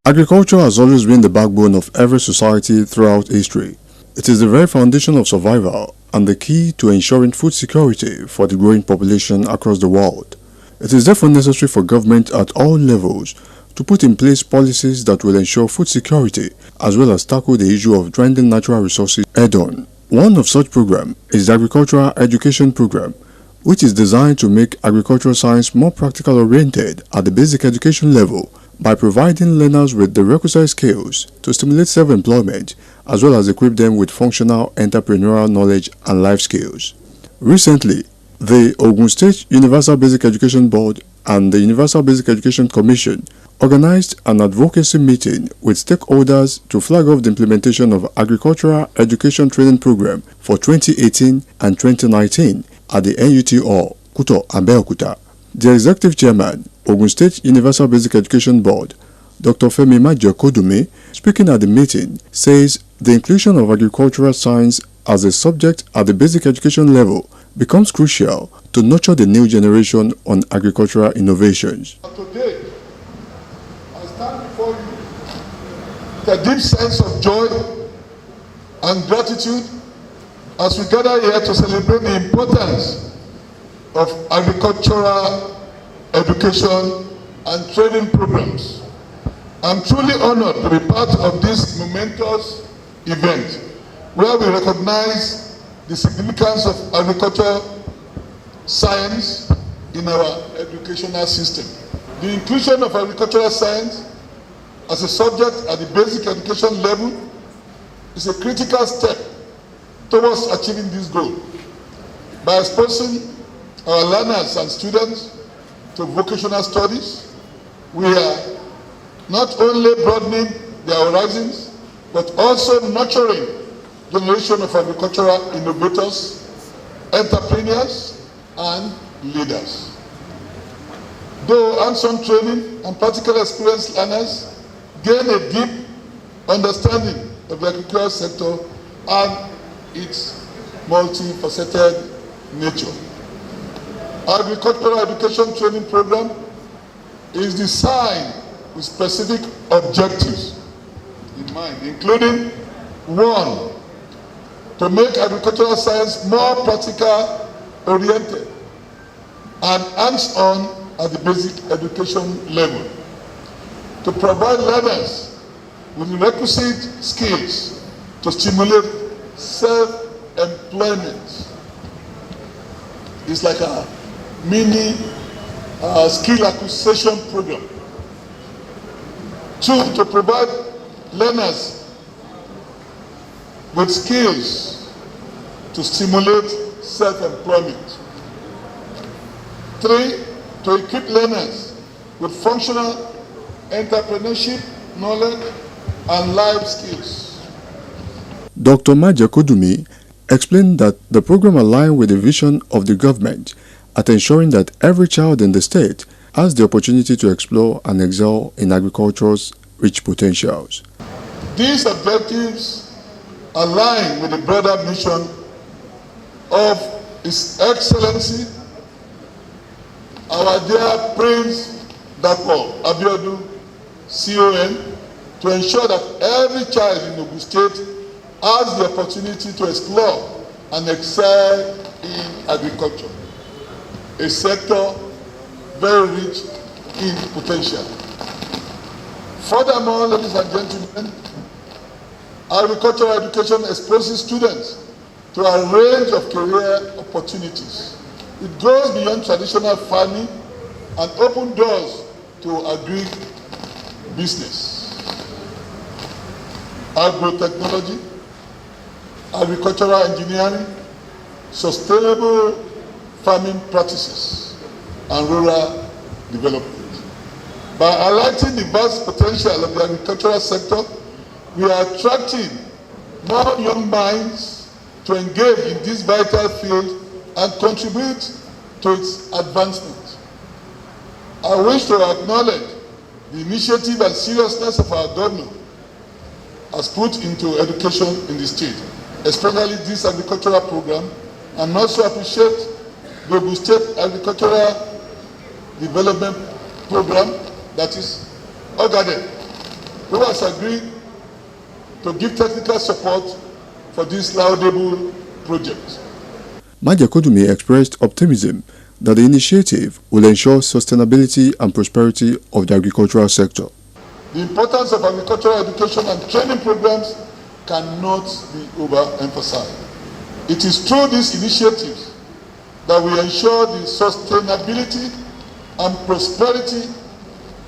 Agriculture has always been the backbone of every society throughout history. It is the very foundation of survival and the key to ensuring food security for the growing population across the world. It is therefore necessary for government at all levels to put in place policies that will ensure food security as well as tackle the issue of dwindling natural resources head-on. One of such programs is the Agricultural Education Program, which is designed to make agricultural science more practical oriented at the basic education level by providing learners with the requisite skills to stimulate self-employment as well as equip them with functional entrepreneurial knowledge and life skills. Recently, the Ogun State Universal Basic Education Board and the Universal Basic Education Commission organized an advocacy meeting with stakeholders to flag off the implementation of Agricultural Education Training Program for 2018 and 2019 at the NUT Hall, Kuto, Abeokuta. The Executive Chairman, Ogun State Universal Basic Education Board, Dr. Femi Majekodunmi, speaking at the meeting, says the inclusion of agricultural science as a subject at the basic education level becomes crucial to nurture the new generation on agricultural innovations. Today, I stand before you with a deep sense of joy and gratitude as we gather here to celebrate the importance of agricultural education and training programs. I'm truly honored to be part of this momentous event where we recognize the significance of agricultural science in our educational system. The inclusion of agricultural science as a subject at the basic education level is a critical step towards achieving this goal. By exposing our learners and students to vocational studies, we are not only broadening their horizons, but also nurturing generation of agricultural innovators, entrepreneurs, and leaders. Though hands-on training and practical experience learners gain a deep understanding of the agricultural sector and its multifaceted nature. Agricultural Education Training Program is designed with specific objectives in mind, including 1, to make agricultural science more practical oriented and hands-on at the basic education level, to provide learners with the requisite skills to stimulate self-employment. It's like a mini skill acquisition program. 2, to provide learners with skills to stimulate self-employment. 3, to equip learners with functional entrepreneurship knowledge and life skills. Dr. Majekodunmi explained that the program aligned with the vision of the government at ensuring that every child in the state has the opportunity to explore and excel in agriculture's rich potentials. These objectives align with the broader mission of His Excellency, our dear Prince Dapo Abiodun, CON, to ensure that every child in Ogun State has the opportunity to explore and excel in agriculture, a sector very rich in potential. Furthermore, ladies and gentlemen, agricultural education exposes students to a range of career opportunities. It goes beyond traditional farming and opens doors to agri-business, agrotechnology, agricultural engineering, sustainable farming practices, and rural development. By highlighting the vast potential of the agricultural sector, we are attracting more young minds to engage in this vital field and contribute to its advancement. I wish to acknowledge the initiative and seriousness of our government has put into education in the state, especially this agricultural program, and also appreciate the Ogun State Agricultural Development Program, that is OGADE, who has agreed to give technical support for this laudable project. Majakodumi expressed optimism that the initiative will ensure sustainability and prosperity of the agricultural sector. The importance of agricultural education and training programs cannot be overemphasized. It is through these initiatives that we ensure the sustainability and prosperity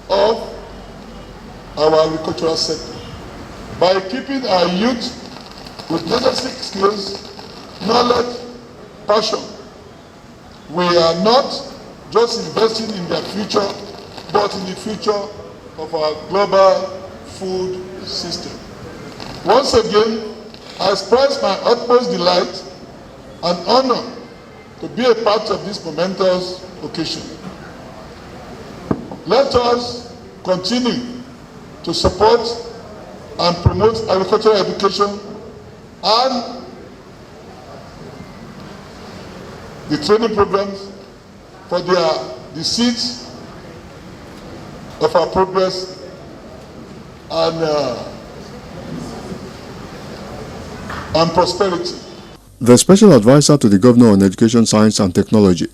of our agricultural sector. By equipping our youth with necessary skills, knowledge, passion, we are not just investing in their future, but in the future of our global food system. Once again, I express my utmost delight and honor to be a part of this momentous occasion. Let us continue to support and promote agricultural education and the training programs for the seeds of our progress and prosperity. The Special Advisor to the Governor on Education, Science and Technology,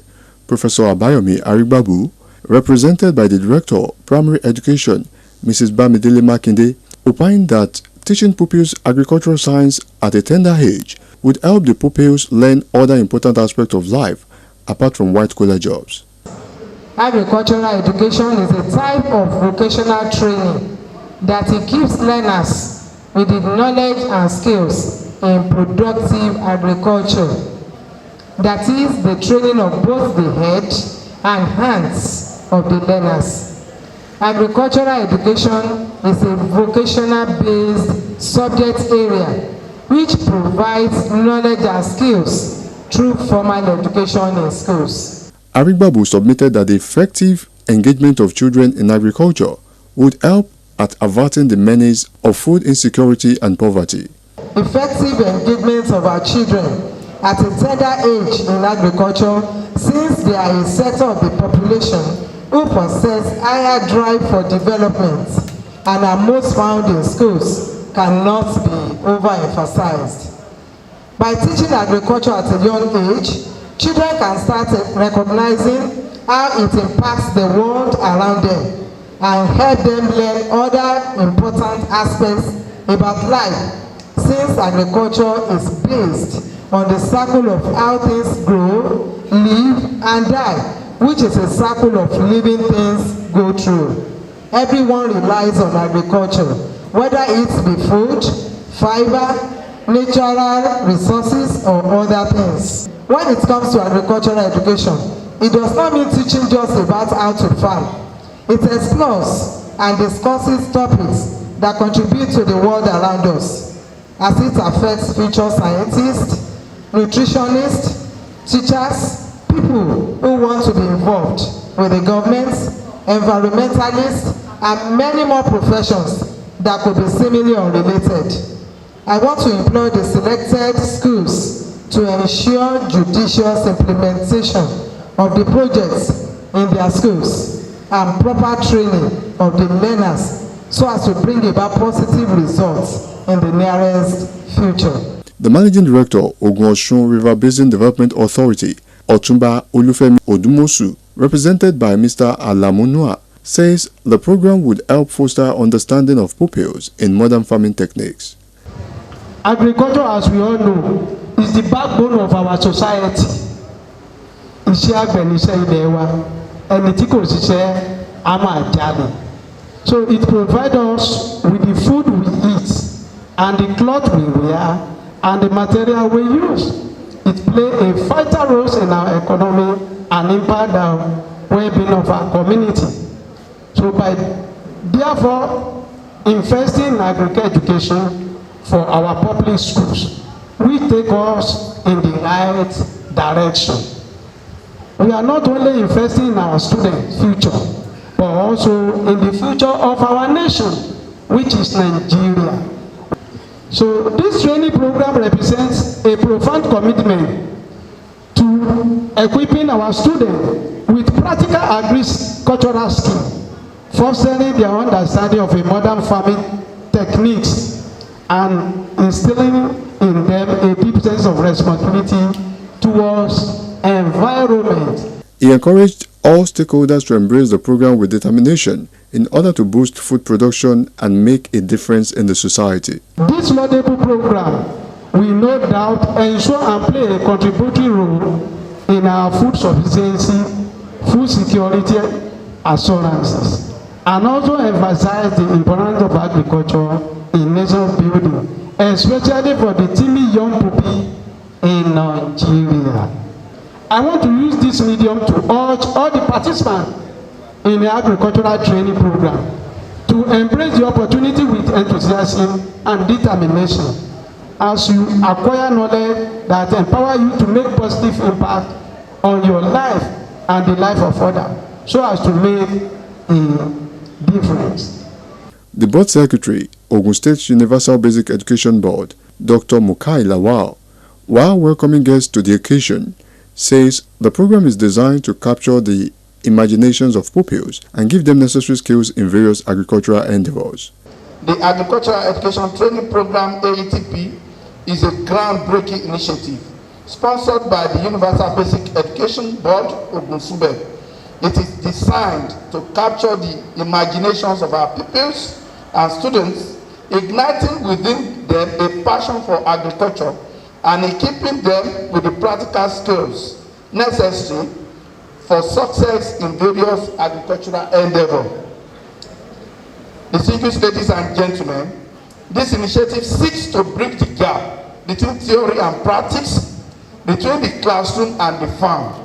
Professor Abayomi Arigbabu, represented by the Director, Primary Education, Mrs. Bamidele Makinde, opined that teaching pupils agricultural science at a tender age would help the pupils learn other important aspects of life apart from white-collar jobs. Agricultural education is a type of vocational training that equips learners with the knowledge and skills in productive agriculture. That is the training of both the head and hands of the learners. Agricultural education is a vocational-based subject area which provides knowledge and skills through formal education in schools. Arigbabu submitted that the effective engagement of children in agriculture would help at averting the menace of food insecurity and poverty. Effective engagement of our children at a tender age in agriculture, since they are a sector of the population who possess higher drive for development and are most found in schools, cannot be overemphasized. By teaching agriculture at a young age, children can start recognizing how it impacts the world around them and help them learn other important aspects about life, since agriculture is based on the cycle of how things grow, live, and die, which is a cycle of living things go through. Everyone relies on agriculture, whether it be food, fiber, natural resources, or other things. When it comes to agricultural education, it does not mean teaching just about how to farm. It explores and discusses topics that contribute to the world around us, as it affects future scientists, nutritionists, teachers, people who want to be involved with the government, environmentalists, and many more professions that could be seemingly unrelated. I want to employ the selected schools to ensure judicious implementation of the projects in their schools and proper training of the learners so as to bring about positive results in the nearest future. The Managing Director, Ogun Osun River Basin Development Authority, Otumba Olufemi Odumosu, represented by Mr. Alamunua, says the program would help foster understanding of pupils in modern farming techniques. Agriculture, as we all know, is the backbone of our society. Iṣẹ́ àgbẹ̀ ni iṣẹ́ ilé wa, ẹni tí kò ṣiṣẹ́ á máa jalè. So it provides us with the food we eat and the cloth we wear and the material we use. It plays a vital role in our economy and impact the well-being of our community. So by therefore investing in agricultural education for our public schools, we take us in the right direction. We are not only investing in our students' future, but also in the future of our nation, which is Nigeria. So this training program represents a profound commitment to equipping our students with practical agricultural skills fostering their understanding of a modern farming techniques and instilling in them a deep sense of responsibility towards environment. He encouraged all stakeholders to embrace the program with determination in order to boost food production and make a difference in the society. This laudable program will no doubt ensure and play a contributory role in our food sufficiency, food security assurances, and also emphasize the importance of agriculture in nation building, especially for the teeny young people in Nigeria. I want to use this medium to urge all the participants in the agricultural training program to embrace the opportunity with enthusiasm and determination as you acquire knowledge that empower you to make positive impact on your life and the life of others, so as to make a difference. The Board Secretary, Ogun State Universal Basic Education Board, Dr. Mukai Lawal, while welcoming guests to the occasion, says the program is designed to capture the imaginations of pupils and give them necessary skills in various agricultural endeavors. The Agricultural Education Training Program, AETP, is a groundbreaking initiative sponsored by the Universal Basic Education Board, Ogun State. It is designed to capture the imaginations of our pupils and students, igniting within them a passion for agriculture and equipping them with the practical skills necessary for success in various agricultural endeavors. Distinguished ladies and gentlemen, this initiative seeks to bridge the gap between theory and practice, between the classroom and the farm.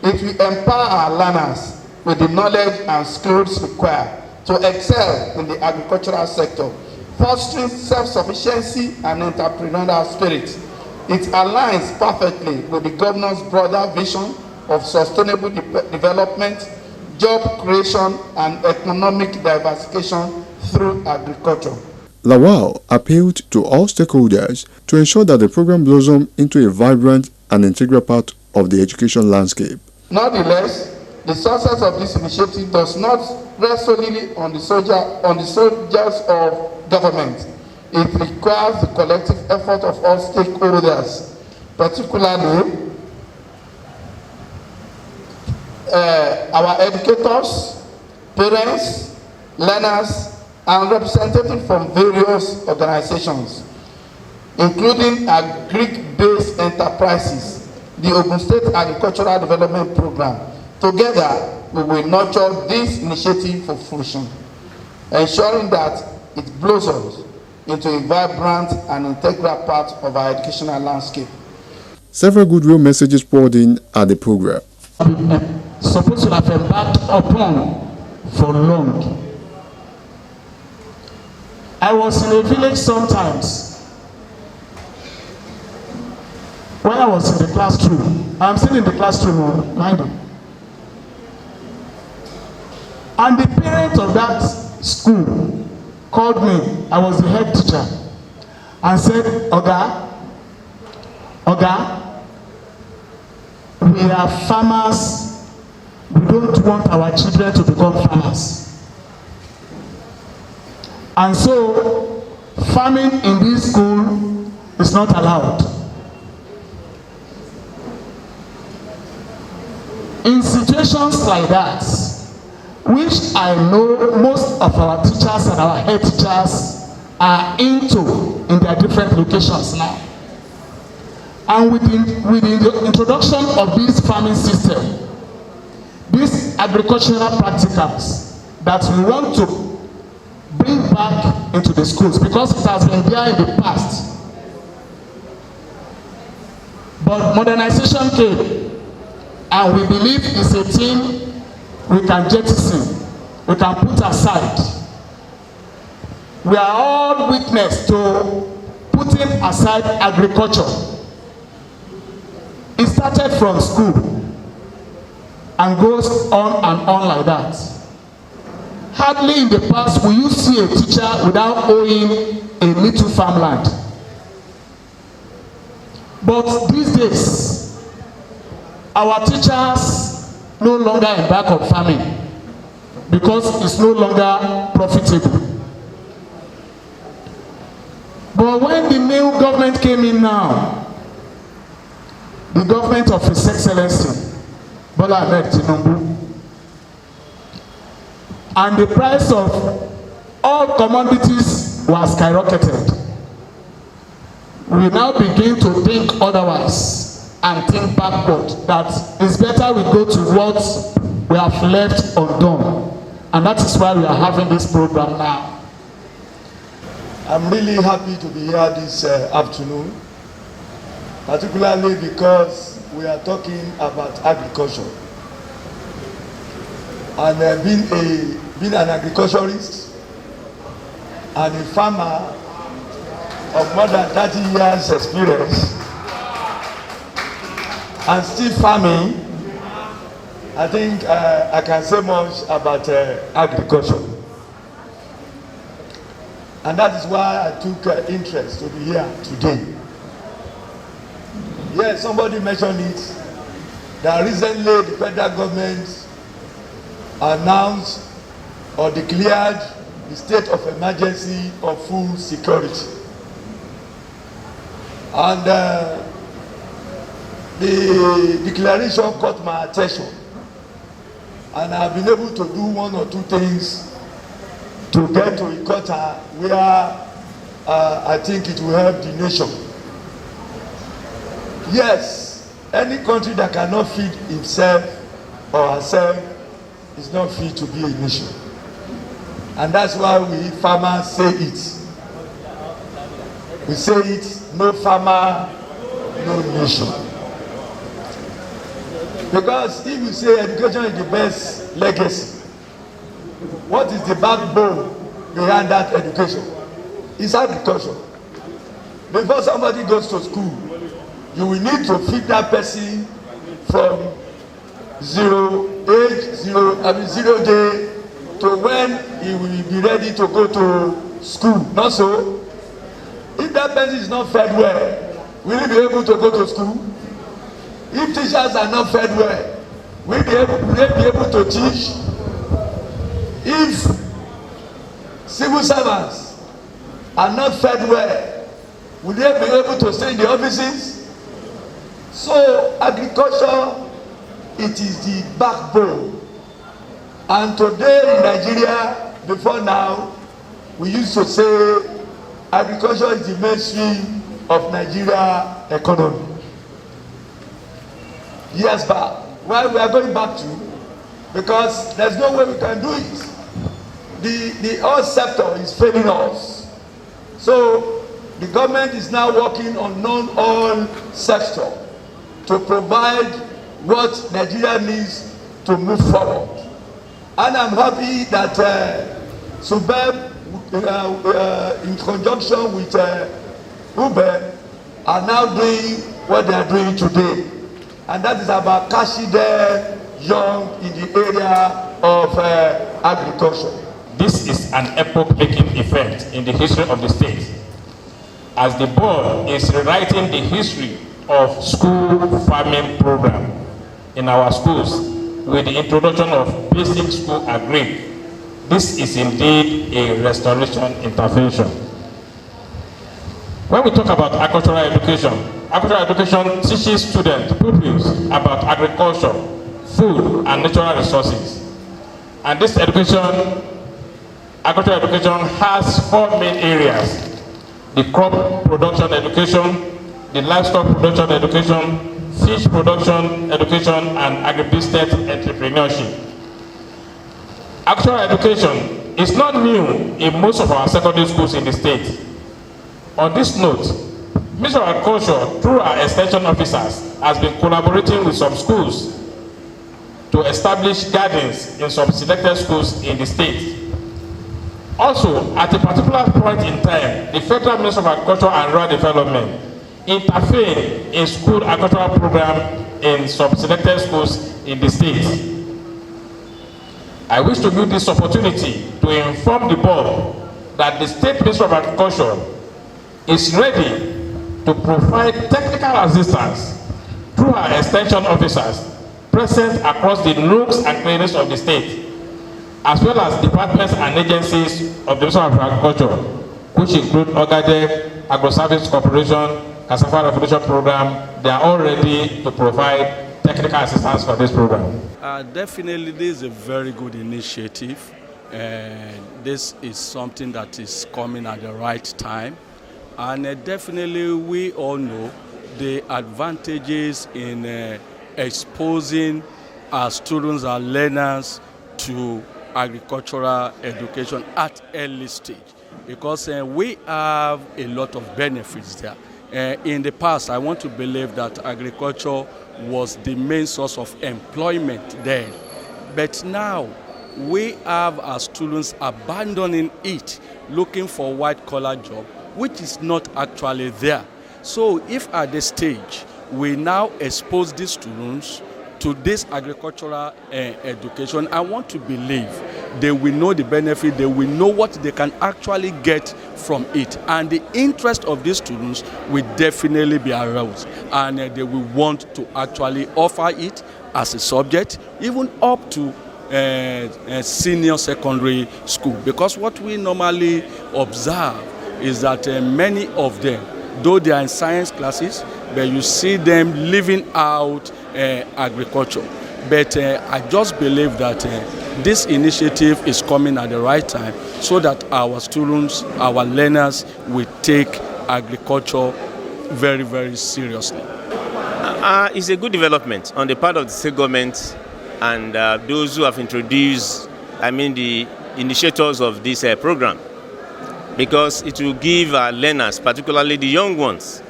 It will empower our learners with the knowledge and skills required to excel in the agricultural sector, fostering self-sufficiency and entrepreneurial spirit. It aligns perfectly with the governor's broader vision of sustainable development, job creation, and economic diversification through agriculture. Lawal appealed to all stakeholders to ensure that the program blossom into a vibrant and integral part of the education landscape. Nonetheless, the success of this initiative does not rest solely on the soldiers of government. It requires the collective effort of all stakeholders, particularly our educators, parents, learners, and representatives from various organizations, including agric-based enterprises, the Ogun State Agricultural Development Program. Together, we will nurture this initiative for fruition, ensuring that it blossoms into a vibrant and integral part of our educational landscape. Several goodwill messages poured in at the program. Supposed to have embarked upon for long. I was in a village sometimes when I was in the classroom. I'm still in the classroom, mind you. And the parent of that school called me. I was the head teacher, and said, Oga, we are farmers. We don't want our children to become farmers. And so, farming in this school is not allowed. In situations like that, which I know most of our teachers and our head teachers are into in their different locations now. And within the introduction of this farming system, these agricultural practicals that we want to bring back into the schools, because it has been there in the past. But modernization came, and we believe it's a thing we can jettison, we can put aside. We are all witness to putting aside agriculture. It started from school and goes on and on like that. Hardly in the past will you see a teacher without owning a little farmland. But these days, our teachers no longer embark on farming. because it's no longer profitable. But when the new government came in now, the government of His Excellency Bola Ahmed Tinubu, and the price of all commodities was skyrocketed, we now begin to think otherwise and think backward, that it's better we go to what we have left undone. And that is why we are having this program now. I'm really happy to be here this afternoon, particularly because we are talking about agriculture. And being an agriculturist and a farmer of more than 30 years experience and still farming, I think I can say much about agriculture. And that is why I took interest to be here today. Yes, somebody mentioned it, that recently the federal government announced or declared the state of emergency of food security. And the declaration caught my attention, and I've been able to do one or two things to get to a quarter where I think it will help the nation. Yes, any country that cannot feed himself or herself is not fit to be a nation. And that's why we farmers say it. We say it, no farmer, no nation. Because if you say education is the best legacy, what is the backbone behind that education? It's agriculture. Before somebody goes to school, you will need to feed that person from 0 day to when he will be ready to go to school. Not so. If that person is not fed well, will he be able to go to school? If teachers are not fed well, will they be able to teach? If civil servants are not fed well, will they be able to stay in the offices? So agriculture, it is the backbone. And today in Nigeria, before now, we used to say agriculture is the mainstream of Nigeria economy. Years back, why we are going back to, because there's no way we can do it. The oil sector is failing us. So the government is now working on non-oil sector to provide what Nigeria needs to move forward. And I'm happy that SUBEB, in conjunction with UBE, are now doing what they are doing today. And that is about cashing them young in the area of agriculture. This is an epoch-making event in the history of the state, as the board is rewriting the history of school farming program in our schools with the introduction of basic school agri. This is indeed a restoration intervention. When we talk about agricultural education teaches students, pupils about agriculture, food, and natural resources. And this agricultural education has four main areas: the crop production education, the livestock production education, fish production education, and agribusiness entrepreneurship. Agricultural education is not new in most of our secondary schools in the state. On this note, Ministry of Agriculture, through our extension officers, has been collaborating with some schools to establish gardens in some selected schools in the state. Also, at a particular point in time, the Federal Ministry of Agriculture and Rural Development intervened in school agricultural program in some selected schools in the state. I wish to use this opportunity to inform the board that the State Ministry of Agriculture is ready to provide technical assistance through our extension officers present across the nooks and crannies of the state as well as departments and agencies of the Ministry of Agriculture, which include Ogadec, Agro-Service Corporation, Cassava Revolution Program. They are all ready to provide technical assistance for this program. Definitely, this is a very good initiative. This is something that is coming at the right time. And definitely, we all know the advantages in exposing our students, our learners to agricultural education at early stage, because we have a lot of benefits there. In the past, I want to believe that agriculture was the main source of employment then. But now, we have our students abandoning it, looking for white-collar job, which is not actually there. So if at this stage, we now expose these students to this agricultural education, I want to believe they will know the benefit, they will know what they can actually get from it. And the interest of these students will definitely be aroused. And they will want to actually offer it as a subject, even up to senior secondary school. Because what we normally observe is that many of them, though they are in science classes, but you see them living out agriculture. But I just believe that this initiative is coming at the right time so that our students, our learners will take agriculture very, very seriously. It's a good development on the part of the state government and those who have introduced, the initiators of this program, because it will give our learners, particularly the young ones,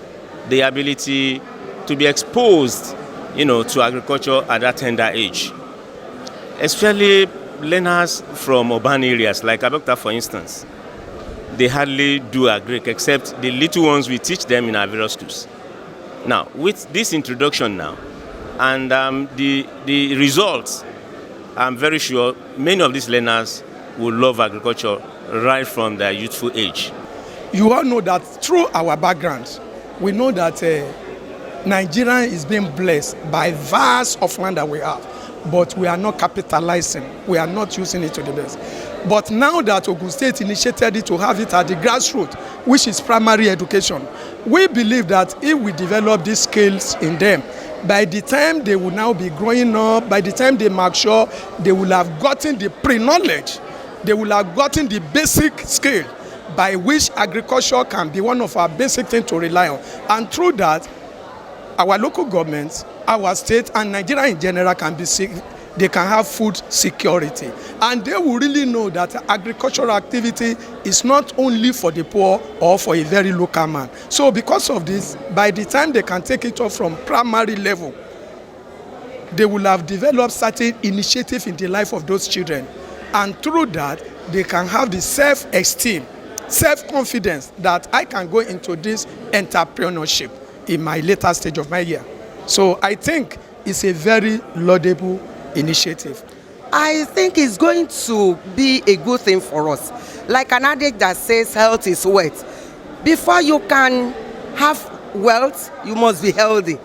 the ability to be exposed, to agriculture at that tender age. Especially learners from urban areas, like Abeokuta, for instance. They hardly do agric, except the little ones we teach them in our various schools. Now, with this introduction now, and the results, I'm very sure many of these learners will love agriculture right from their youthful age. You all know that through our backgrounds, we know that Nigeria is being blessed by vast of land that we have, but we are not capitalizing. We are not using it to the best. But now that Ogun State initiated it to have it at the grassroots, which is primary education, we believe that if we develop these skills in them, by the time they will now be growing up, by the time they mature, they will have gotten the pre-knowledge, they will have gotten the basic skill by which agriculture can be one of our basic things to rely on. And through that, our local governments, our state, and Nigeria in general can be they can have food security. And they will really know that agricultural activity is not only for the poor or for a very local man. So because of this, by the time they can take it up from primary level, they will have developed certain initiative in the life of those children. And through that, they can have the self-esteem, self-confidence that I can go into this entrepreneurship in my later stage of my year. So I think it's a very laudable initiative. I think it's going to be a good thing for us. Like an adage that says health is wealth. Before you can have wealth, you must be healthy.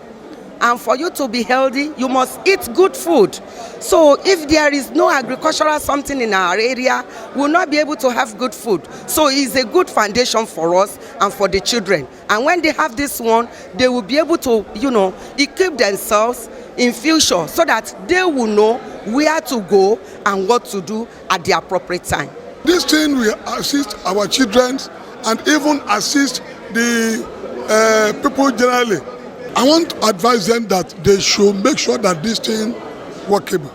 And for you to be healthy, you must eat good food. So if there is no agricultural something in our area, we will not be able to have good food. So it's a good foundation for us and for the children. And when they have this one, they will be able to, equip themselves in future so that they will know where to go and what to do at the appropriate time. This thing will assist our children and even assist the people generally. I want to advise them that they should make sure that this thing workable.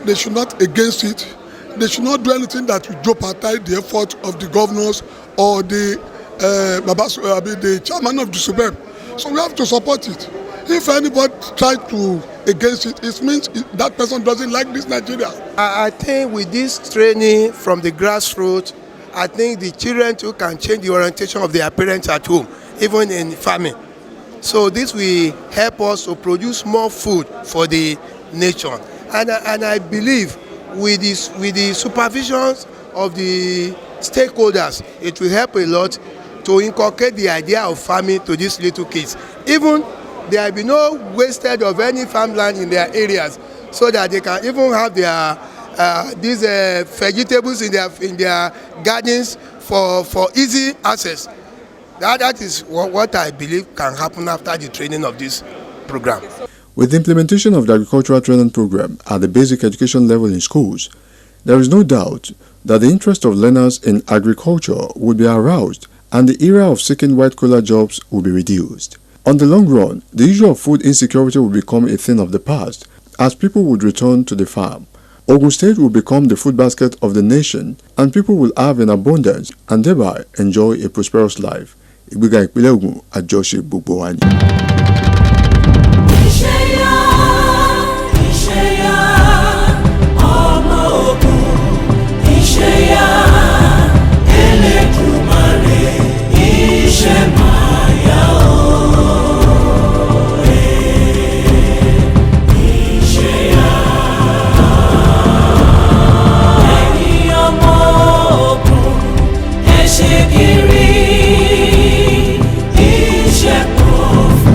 They should not against it. They should not do anything that will jeopardize the effort of the governors or the chairman of the SUBEB. So we have to support it. If anybody tries to against it, it means that person doesn't like this Nigeria. I think with this training from the grassroots, I think the children too can change the orientation of their parents at home, even in farming. So this will help us to produce more food for the nation. And I believe with the supervision of the stakeholders, it will help a lot to inculcate the idea of farming to these little kids. Even there will be no wastage of any farmland in their areas, so that they can even have their these vegetables in their gardens for easy access. That is what I believe can happen after the training of this program. With the implementation of the agricultural training program at the basic education level in schools, there is no doubt that the interest of learners in agriculture will be aroused and the era of seeking white-collar jobs will be reduced. On the long run, the issue of food insecurity will become a thing of the past as people would return to the farm. Ogun State will become the food basket of the nation and people will have in abundance and thereby enjoy a prosperous life. Ìgbéga ìpínlẹ̀ Ògùn àjọṣe gbogbo wa ni.